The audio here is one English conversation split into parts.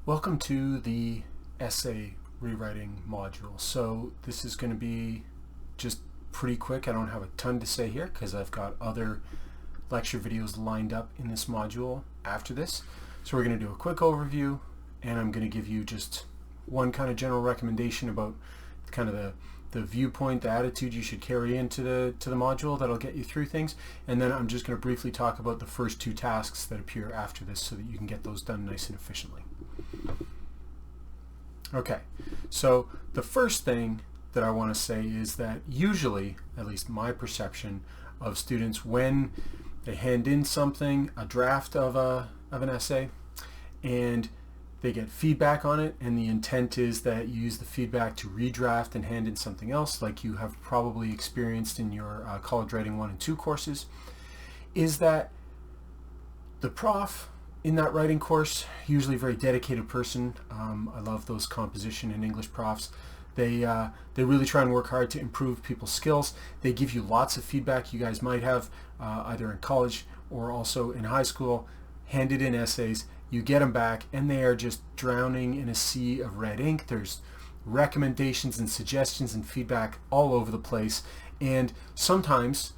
Welcome to the essay rewriting module. So this is going to be just pretty quick. I don't have a ton to say here because I've got other lecture videos lined up in this module after this. So we're going to do a quick overview, and I'm going to give you just one kind of general recommendation about kind of the viewpoint, the attitude you should carry into the module that'll get you through things. And then I'm just going to briefly talk about the first two tasks that appear after this so that you can get those done nice and efficiently. Okay, so the first thing that I want to say is that usually, at least my perception of students, when they hand in something, a draft of an essay, and they get feedback on it, and the intent is that you use the feedback to redraft and hand in something else, like you have probably experienced in your college writing 1 and 2 courses, is that the prof in that writing course, usually a very dedicated person. I love those composition and English profs. They really try and work hard to improve people's skills. They give you lots of feedback. You guys might have either in college or also in high school handed in essays. You get them back and they are just drowning in a sea of red ink. There's recommendations and suggestions and feedback all over the place. And sometimes,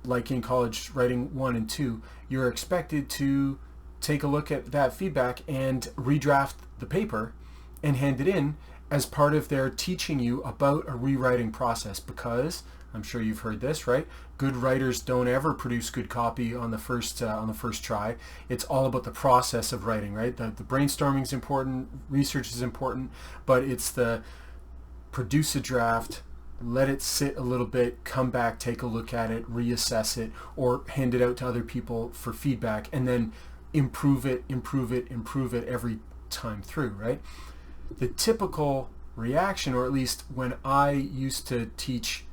like in college writing 1 and 2, you're expected to take a look at that feedback and redraft the paper and hand it in as part of their teaching you about a rewriting process, because I'm sure you've heard this, right? Good writers don't ever produce good copy on the first try. It's all about the process of writing, right? The brainstorming is important, research is important, but it's the produce a draft, let it sit a little bit, come back, take a look at it, reassess it, or hand it out to other people for feedback, and then improve it every time through, right? The typical reaction, or at least when I used to teach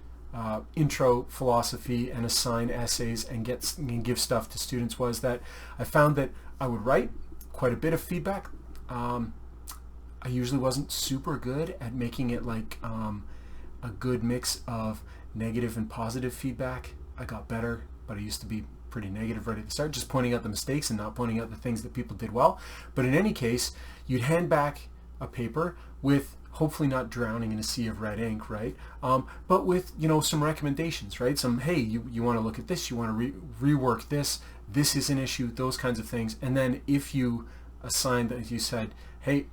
intro philosophy and assign essays and give stuff to students, was that I found that I would write quite a bit of feedback. I usually wasn't super good at making it like a good mix of negative and positive feedback. I got better, but I used to be pretty negative right at the start, just pointing out the mistakes and not pointing out the things that people did well. But in any case, you'd hand back a paper with hopefully not drowning in a sea of red ink, right? But with, some recommendations, right? Some, hey, you want to look at this, you want to rework this is an issue, those kinds of things. And then if you assigned that, you said, hey,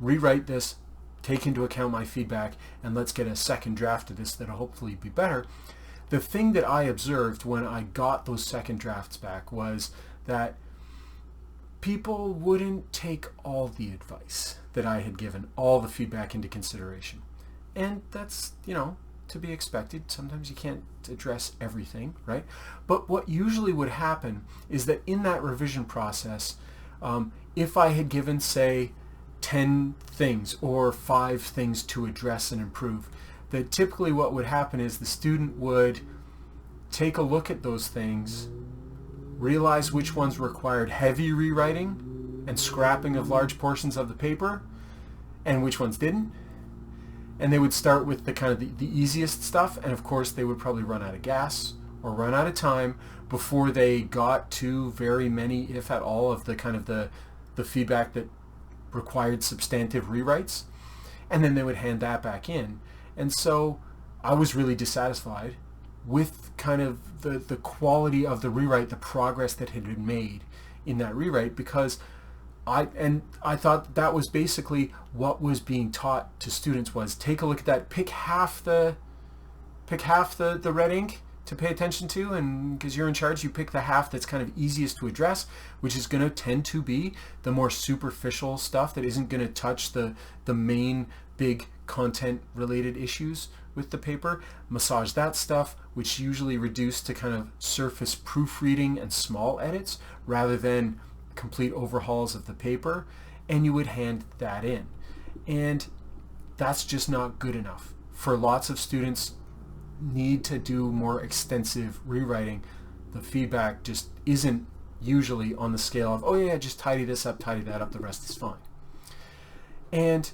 rewrite this, take into account my feedback, and let's get a second draft of this that'll hopefully be better. The thing that I observed when I got those second drafts back was that people wouldn't take all the advice that I had given, all the feedback into consideration. And that's, to be expected. Sometimes you can't address everything, right? But what usually would happen is that in that revision process, if I had given, say, 10 things or 5 things to address and improve, that typically what would happen is the student would take a look at those things, realize which ones required heavy rewriting and scrapping of large portions of the paper and which ones didn't. And they would start with the kind of the easiest stuff, and of course they would probably run out of gas or run out of time before they got to very many, if at all, of the kind of the feedback that required substantive rewrites. And then they would hand that back in. And so I was really dissatisfied with kind of the quality of the rewrite, the progress that had been made in that rewrite, because I thought that was basically what was being taught to students, was take a look at that, pick half the red ink to pay attention to, and because you're in charge, you pick the half that's kind of easiest to address, which is going to tend to be the more superficial stuff that isn't going to touch the main big content related issues with the paper. Massage that stuff, which usually reduce to kind of surface proofreading and small edits rather than complete overhauls of the paper, and you would hand that in. And that's just not good enough. For lots of students need to do more extensive rewriting, the feedback just isn't usually on the scale of, oh yeah, just tidy this up, tidy that up, the rest is fine. And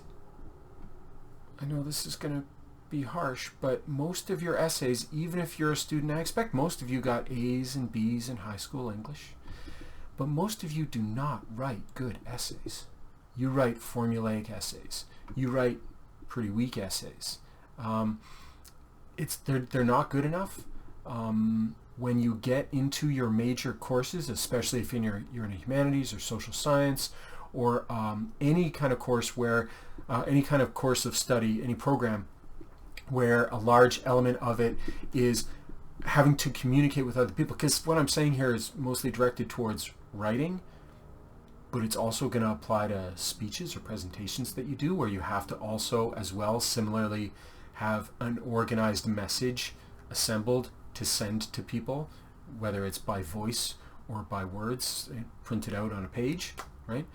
I know this is going to be harsh, but most of your essays, even if you're a student, I expect most of you got A's and B's in high school English, but most of you do not write good essays. you write formulaic essays. You write pretty weak essays. They're not good enough. When you get into your major courses, especially if you're in a humanities or social science or any kind of course where, any kind of course of study, any program where a large element of it is having to communicate with other people, because what I'm saying here is mostly directed towards writing, but it's also going to apply to speeches or presentations that you do, where you have to also as well similarly have an organized message assembled to send to people, whether it's by voice or by words printed out on a page, right?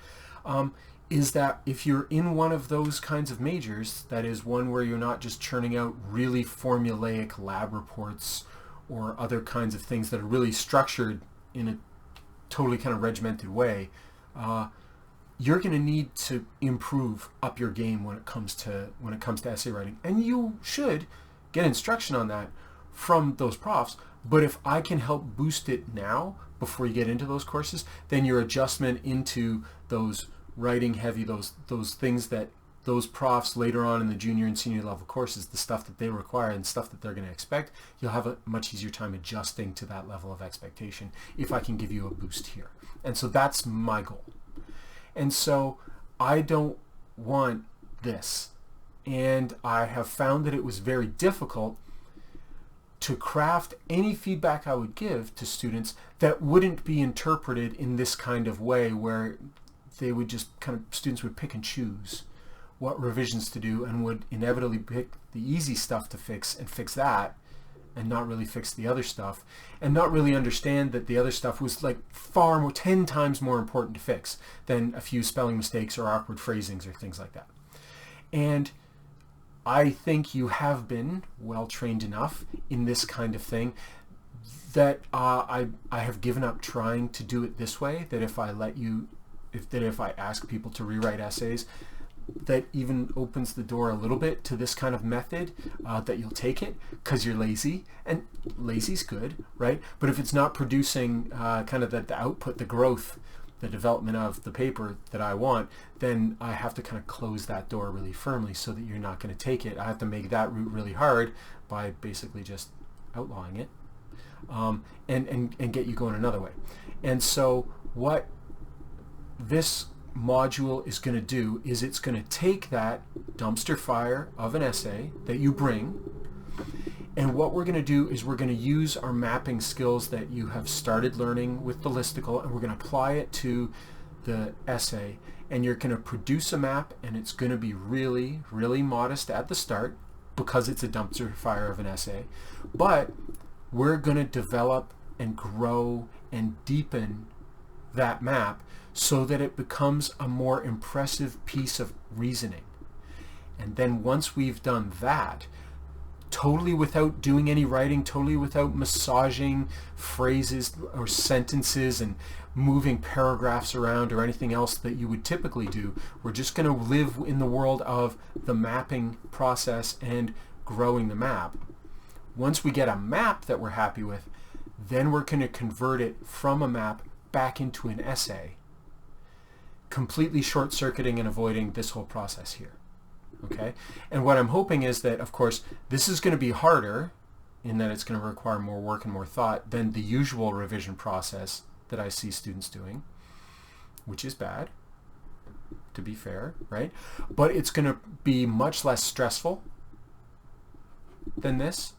Is that if you're in one of those kinds of majors, that is one where you're not just churning out really formulaic lab reports or other kinds of things that are really structured in a totally kind of regimented way, you're going to need to improve up your game when it comes to essay writing, and you should get instruction on that from those profs. But if I can help boost it now before you get into those courses, then your adjustment into those writing heavy, those things that those profs later on in the junior and senior level courses, the stuff that they require and stuff that they're going to expect, you'll have a much easier time adjusting to that level of expectation if I can give you a boost here. And so that's my goal. And so I don't want this. And I have found that it was very difficult to craft any feedback I would give to students that wouldn't be interpreted in this kind of way, where they would just students would pick and choose what revisions to do and would inevitably pick the easy stuff to fix and fix that, and not really fix the other stuff, and not really understand that the other stuff was like 10 times more important to fix than a few spelling mistakes or awkward phrasings or things like that. And I think you have been well trained enough in this kind of thing that I have given up trying to do it this way, that if I ask people to rewrite essays, that even opens the door a little bit to this kind of method, that you'll take it because you're lazy, and lazy's good, right? But if it's not producing the output, the growth, the development of the paper that I want, then I have to kind of close that door really firmly so that you're not going to take it. I have to make that route really hard by basically just outlawing it, and get you going another way. And so what this module is going to do is it's going to take that dumpster fire of an essay that you bring, and what we're going to do is we're going to use our mapping skills that you have started learning with the listicle, and we're going to apply it to the essay, and you're going to produce a map, and it's going to be really, really modest at the start because it's a dumpster fire of an essay, but we're going to develop and grow and deepen that map so that it becomes a more impressive piece of reasoning. And then once we've done that, totally without doing any writing, totally without massaging phrases or sentences and moving paragraphs around or anything else that you would typically do, we're just going to live in the world of the mapping process and growing the map. Once we get a map that we're happy with, then we're going to convert it from a map back into an essay, completely short-circuiting and avoiding this whole process here. Okay? And what I'm hoping is that, of course, this is going to be harder in that it's going to require more work and more thought than the usual revision process that I see students doing, which is bad, to be fair, right? But it's going to be much less stressful than this,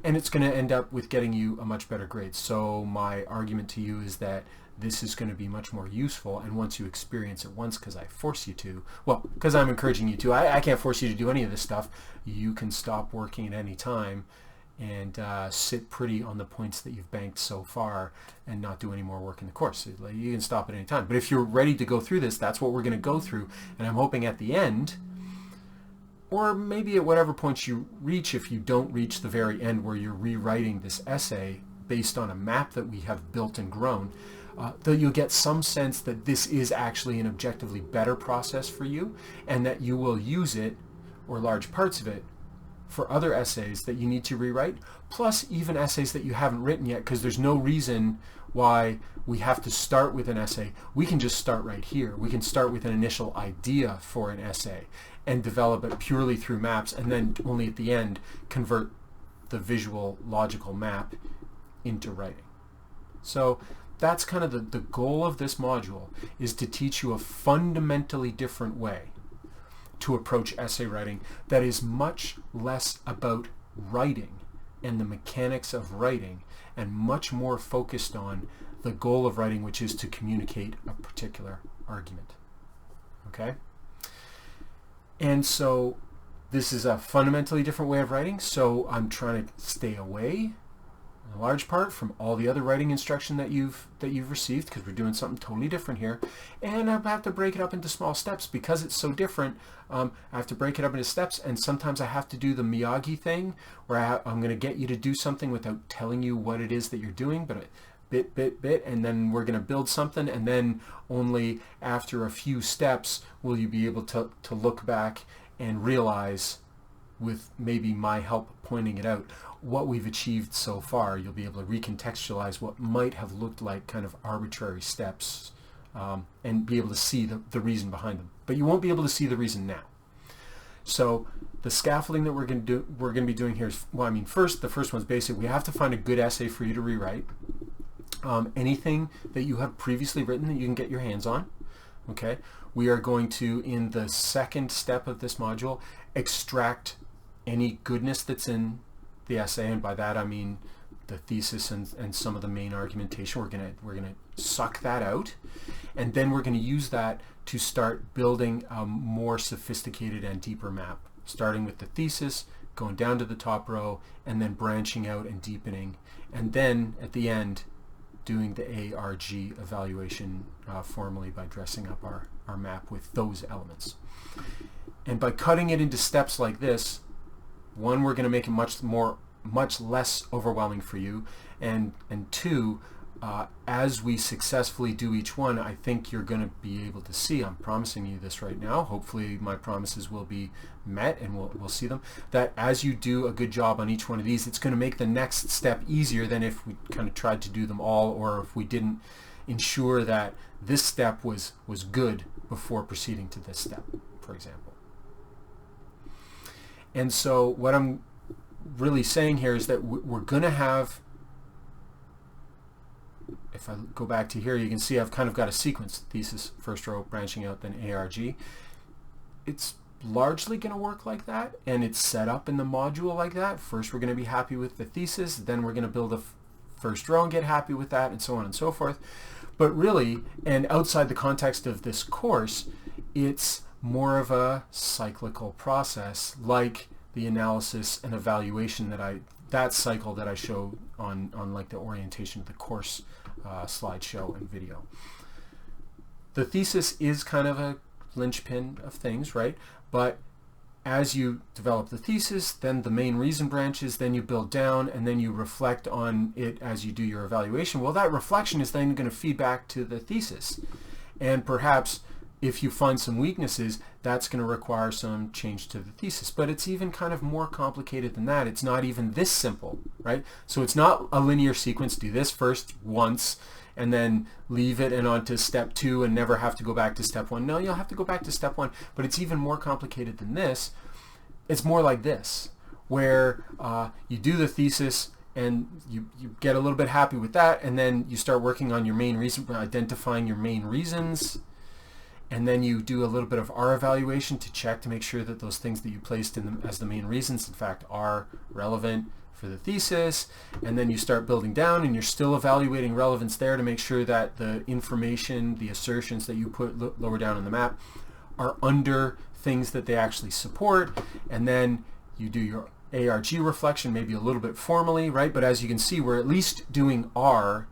and it's going to end up with getting you a much better grade. So my argument to you is that this is going to be much more useful, and once you experience it once, because I force you to, well, because I'm encouraging you to, I can't force you to do any of this stuff. You can stop working at any time and sit pretty on the points that you've banked so far and not do any more work in the course. You can stop at any time. But if you're ready to go through this, that's what we're going to go through, and I'm hoping at the end, or maybe at whatever point you reach, if you don't reach the very end where you're rewriting this essay based on a map that we have built and grown, that you'll get some sense that this is actually an objectively better process for you, and that you will use it, or large parts of it, for other essays that you need to rewrite, plus even essays that you haven't written yet, because there's no reason why we have to start with an essay. We can just start right here. We can start with an initial idea for an essay and develop it purely through maps, and then only at the end convert the visual logical map into writing. So that's kind of the goal of this module, is to teach you a fundamentally different way to approach essay writing that is much less about writing and the mechanics of writing, and much more focused on the goal of writing, which is to communicate a particular argument. Okay? And so this is a fundamentally different way of writing, so I'm trying to stay away in large part from all the other writing instruction that you've received, because we're doing something totally different here. And I have to break it up into small steps because it's so different. I have to break it up into steps, and sometimes I have to do the Miyagi thing, where I'm going to get you to do something without telling you what it is that you're doing, but bit, and then we're going to build something, and then only after a few steps will you be able to look back and realize, with maybe my help pointing it out, what we've achieved so far. You'll be able to recontextualize what might have looked like kind of arbitrary steps, and be able to see the reason behind them. But you won't be able to see the reason now. So the scaffolding that we're going to be doing here is, well, I mean, the first one's basic. We have to find a good essay for you to rewrite. Anything that you have previously written that you can get your hands on. Okay, we are going to, in the second step of this module, extract any goodness that's in the essay, and by that I mean the thesis and some of the main argumentation. We're gonna suck that out, and then we're going to use that to start building a more sophisticated and deeper map, starting with the thesis, going down to the top row, and then branching out and deepening, and then at the end doing the ARG evaluation formally by dressing up our map with those elements. And by cutting it into steps like this, one, we're going to make it much less overwhelming for you, and two, as we successfully do each one, I think you're going to be able to see, I'm promising you this right now, hopefully my promises will be met and we'll see them, that as you do a good job on each one of these, it's going to make the next step easier than if we kind of tried to do them all, or if we didn't ensure that this step was good before proceeding to this step, for example. And so what I'm really saying here is that we're going to have, if I go back to here, you can see I've kind of got a sequence: thesis, first row, branching out, then ARG. It's largely going to work like that, and it's set up in the module like that. First we're going to be happy with the thesis, then we're going to build a first row and get happy with that, and so on and so forth. But really, and outside the context of this course, it's more of a cyclical process, like the analysis and evaluation that cycle that I showed on like the orientation of the course slideshow and video. The thesis is kind of a linchpin of things, right? But as you develop the thesis, then the main reason branches, then you build down, and then you reflect on it as you do your evaluation. Well, that reflection is then going to feed back to the thesis, and perhaps if you find some weaknesses, that's going to require some change to the thesis. But it's even kind of more complicated than that. It's not even this simple, right? So it's not a linear sequence. Do this first once and then leave it and on to step 2 and never have to go back to step 1. No, you'll have to go back to step 1. But it's even more complicated than this. It's more like this, where you do the thesis and you get a little bit happy with that, and then you start working on your main reason, identifying your main reasons. And then you do a little bit of R evaluation to check to make sure that those things that you placed in them as the main reasons, in fact, are relevant for the thesis. And then you start building down, and you're still evaluating relevance there to make sure that the information, the assertions that you put lower down on the map are under things that they actually support. And then you do your ARG reflection, maybe a little bit formally, right? But as you can see, we're at least doing R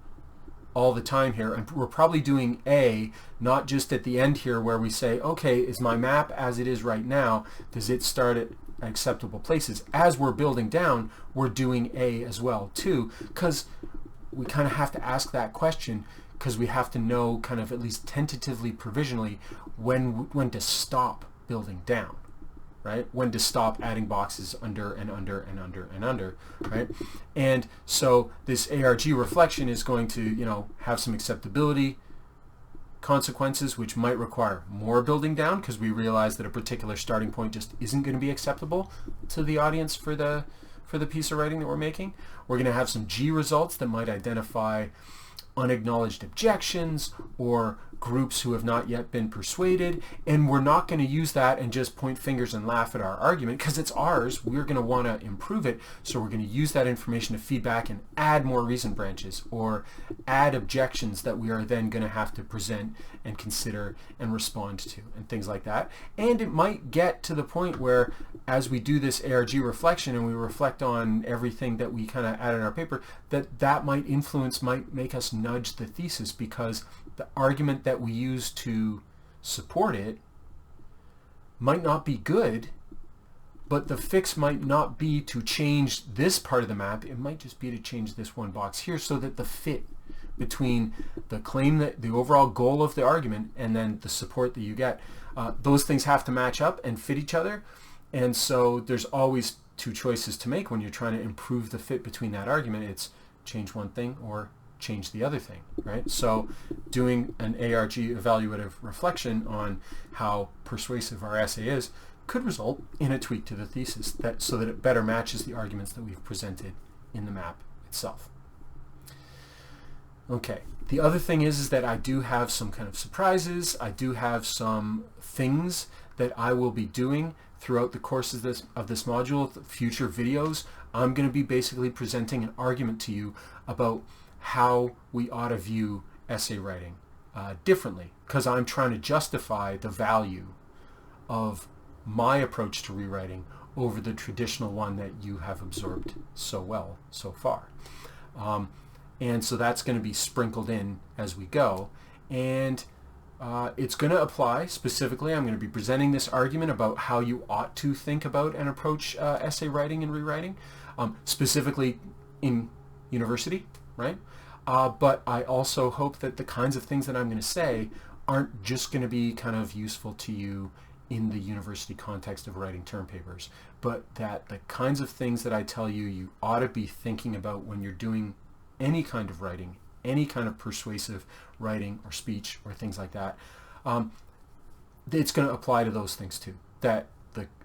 all the time here, and we're probably doing A, not just at the end here where we say, okay, is my map as it is right now, does it start at acceptable places? As we're building down, we're doing A as well too, because we kind of have to ask that question, because we have to know kind of at least tentatively, provisionally, when to stop building down. right? When to stop adding boxes under and under and under and under, right? And so this ARG reflection is going to, you know, have some acceptability consequences, which might require more building down because we realize that a particular starting point just isn't going to be acceptable to the audience for the piece of writing that we're making. We're going to have some G results that might identify unacknowledged objections or groups who have not yet been persuaded, and we're not going to use that and just point fingers and laugh at our argument because it's ours. We're going to want to improve it, so we're going to use that information to feedback and add more reason branches or add objections that we are then going to have to present and consider and respond to and things like that. And it might get to the point where as we do this ARG reflection and we reflect on everything that we kind of add in our paper, that might make us nudge the thesis because the argument that we use to support it might not be good, but the fix might not be to change this part of the map. It might just be to change this one box here so that the fit between the claim, that the overall goal of the argument, and then the support that you get, those things have to match up and fit each other. And so there's always two choices to make when you're trying to improve the fit between that argument. It's change one thing or change the other thing, right? So doing an ARG evaluative reflection on how persuasive our essay is could result in a tweak to the thesis so that it better matches the arguments that we've presented in the map itself. Okay, the other thing is that I do have some kind of surprises. I do have some things that I will be doing throughout the course of this module, future videos. I'm going to be basically presenting an argument to you about how we ought to view essay writing differently, because I'm trying to justify the value of my approach to rewriting over the traditional one that you have absorbed so well so far. And so that's going to be sprinkled in as we go. And it's going to apply specifically. I'm going to be presenting this argument about how you ought to think about and approach essay writing and rewriting, specifically in university, right? But I also hope that the kinds of things that I'm going to say aren't just going to be kind of useful to you in the university context of writing term papers, but that the kinds of things that I tell you you ought to be thinking about when you're doing any kind of writing, any kind of persuasive writing or speech or things like that, it's going to apply to those things too. That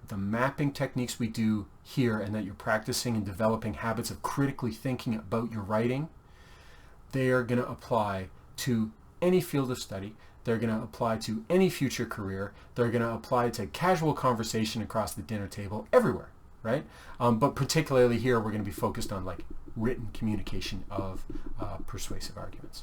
the mapping techniques we do here and that you're practicing and developing habits of critically thinking about your writing, they are going to apply to any field of study. They're going to apply to any future career. They're going to apply to casual conversation across the dinner table, everywhere, right? But particularly here, we're going to be focused on like written communication of persuasive arguments,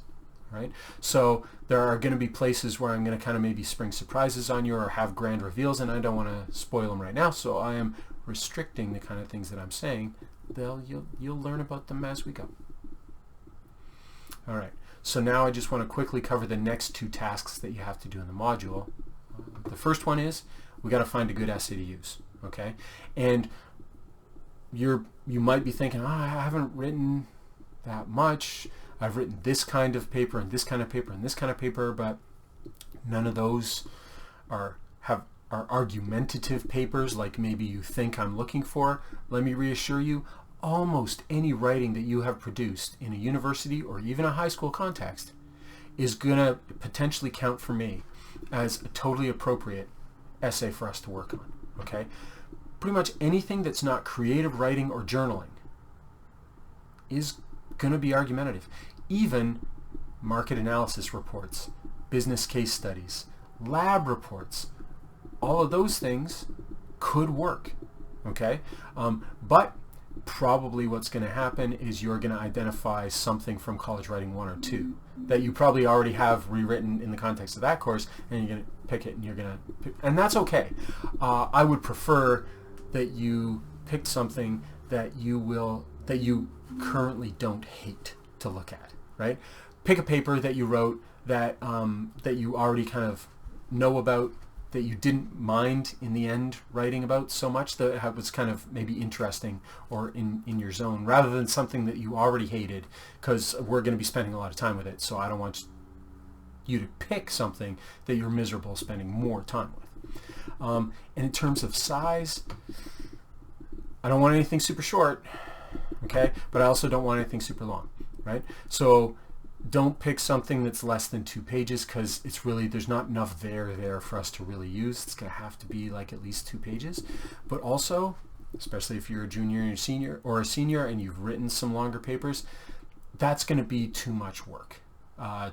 right? So there are going to be places where I'm going to kind of maybe spring surprises on you or have grand reveals, and I don't want to spoil them right now, so I am restricting the kind of things that I'm saying. You'll learn about them as we go. All right, so now I just want to quickly cover the next two tasks that you have to do in the module. The first one is we got to find a good essay to use, okay? And you might be thinking, I haven't written that much. I've written this kind of paper and this kind of paper and this kind of paper, but none of those are argumentative papers like maybe you think I'm looking for. Let me reassure you, almost any writing that you have produced in a university or even a high school context is going to potentially count for me as a totally appropriate essay for us to work on, okay? Pretty much anything that's not creative writing or journaling is going to be argumentative. Even market analysis reports, business case studies, lab reports, all of those things could work, okay? But probably what's going to happen is you're going to identify something from College Writing 1 or 2 that you probably already have rewritten in the context of that course, and you're going to pick it, and you're going to, and that's okay. I would prefer that you picked something that you currently don't hate to look at, right? Pick a paper that you wrote that that you already kind of know about, that you didn't mind in the end writing about so much, that it was kind of maybe interesting or in your zone, rather than something that you already hated, because we're going to be spending a lot of time with it, so I don't want you to pick something that you're miserable spending more time with. And in terms of size, I don't want anything super short, okay? But I also don't want anything super long, right? So don't pick something that's less than 2 pages, because it's really, there's not enough there for us to really use. It's going to have to be like at least 2 pages. But also, especially if you're a junior and a senior and you've written some longer papers, that's going to be too much work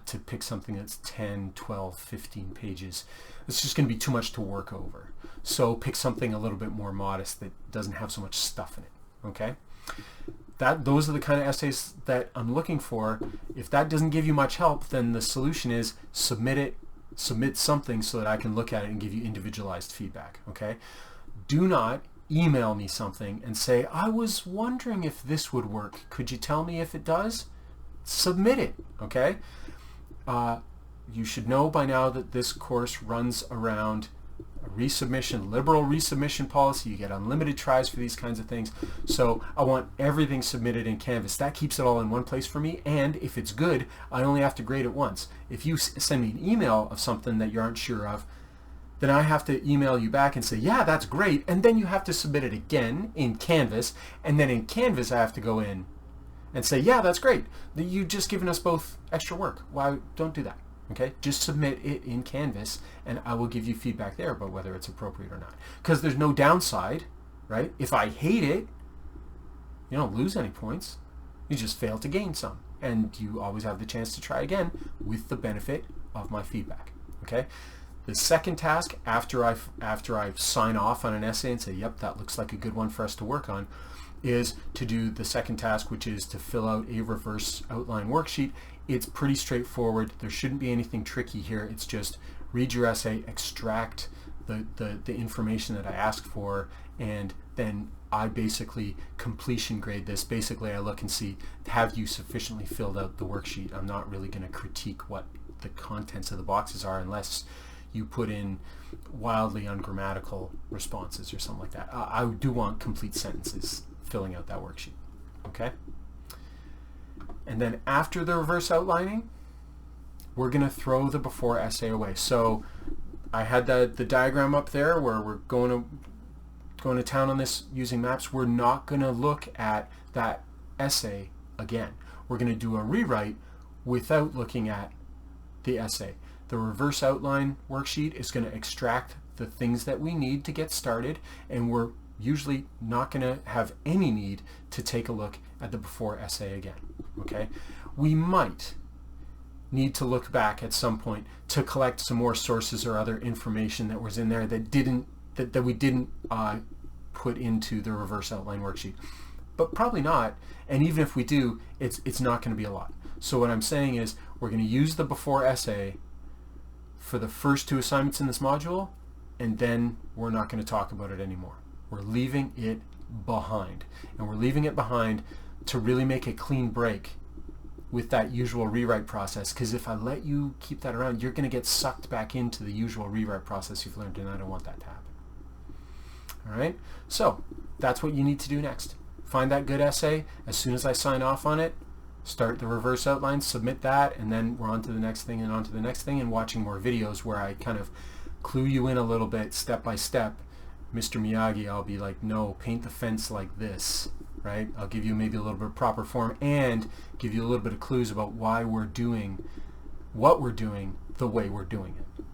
to pick something that's 10, 12, 15 pages. It's just going to be too much to work over. So pick something a little bit more modest that doesn't have so much stuff in it, okay? Those are the kind of essays that I'm looking for. If that doesn't give you much help, then the solution is submit something so that I can look at it and give you individualized feedback, okay? Do not email me something and say, I was wondering if this would work. Could you tell me if it does? Submit it, okay? You should know by now that this course runs around a resubmission, liberal resubmission policy. You get unlimited tries for these kinds of things. So I want everything submitted in Canvas. That keeps it all in one place for me. And if it's good, I only have to grade it once. If you send me an email of something that you aren't sure of, then I have to email you back and say, yeah, that's great. And then you have to submit it again in Canvas. And then in Canvas, I have to go in and say, yeah, that's great. You've just given us both extra work. Why don't do that? Okay, just submit it in Canvas and I will give you feedback there about whether it's appropriate or not. Because there's no downside, right? If I hate it, you don't lose any points. You just fail to gain some. And you always have the chance to try again with the benefit of my feedback. Okay? The second task, after I sign off on an essay and say, yep, that looks like a good one for us to work on, is to do the second task, which is to fill out a reverse outline worksheet. It's pretty straightforward. There shouldn't be anything tricky here. It's just read your essay, extract the information that I asked for, and then I basically completion grade this. Basically, I look and see, have you sufficiently filled out the worksheet? I'm not really going to critique what the contents of the boxes are unless you put in wildly ungrammatical responses or something like that. I do want complete sentences filling out that worksheet, okay? And then after the reverse outlining, we're going to throw the before essay away. So I had the diagram up there where we're going to town on this using maps. We're not going to look at that essay again. We're going to do a rewrite without looking at the essay. The reverse outline worksheet is going to extract the things that we need to get started, and we're usually not going to have any need to take a look at the before essay again. Okay? We might need to look back at some point to collect some more sources or other information that was in there that we didn't put into the reverse outline worksheet. But probably not, and even if we do, it's not going to be a lot. So what I'm saying is we're going to use the before essay for the first 2 assignments in this module, and then we're not going to talk about it anymore. We're leaving it behind, and we're leaving it behind to really make a clean break with that usual rewrite process, because if I let you keep that around, you're going to get sucked back into the usual rewrite process you've learned, and I don't want that to happen. All right? So that's what you need to do next. Find that good essay. As soon as I sign off on it, start the reverse outline, submit that, and then we're on to the next thing and on to the next thing, and watching more videos where I kind of clue you in a little bit step by step. Mr. Miyagi, I'll be like, no, paint the fence like this, right? I'll give you maybe a little bit of proper form and give you a little bit of clues about why we're doing what we're doing the way we're doing it.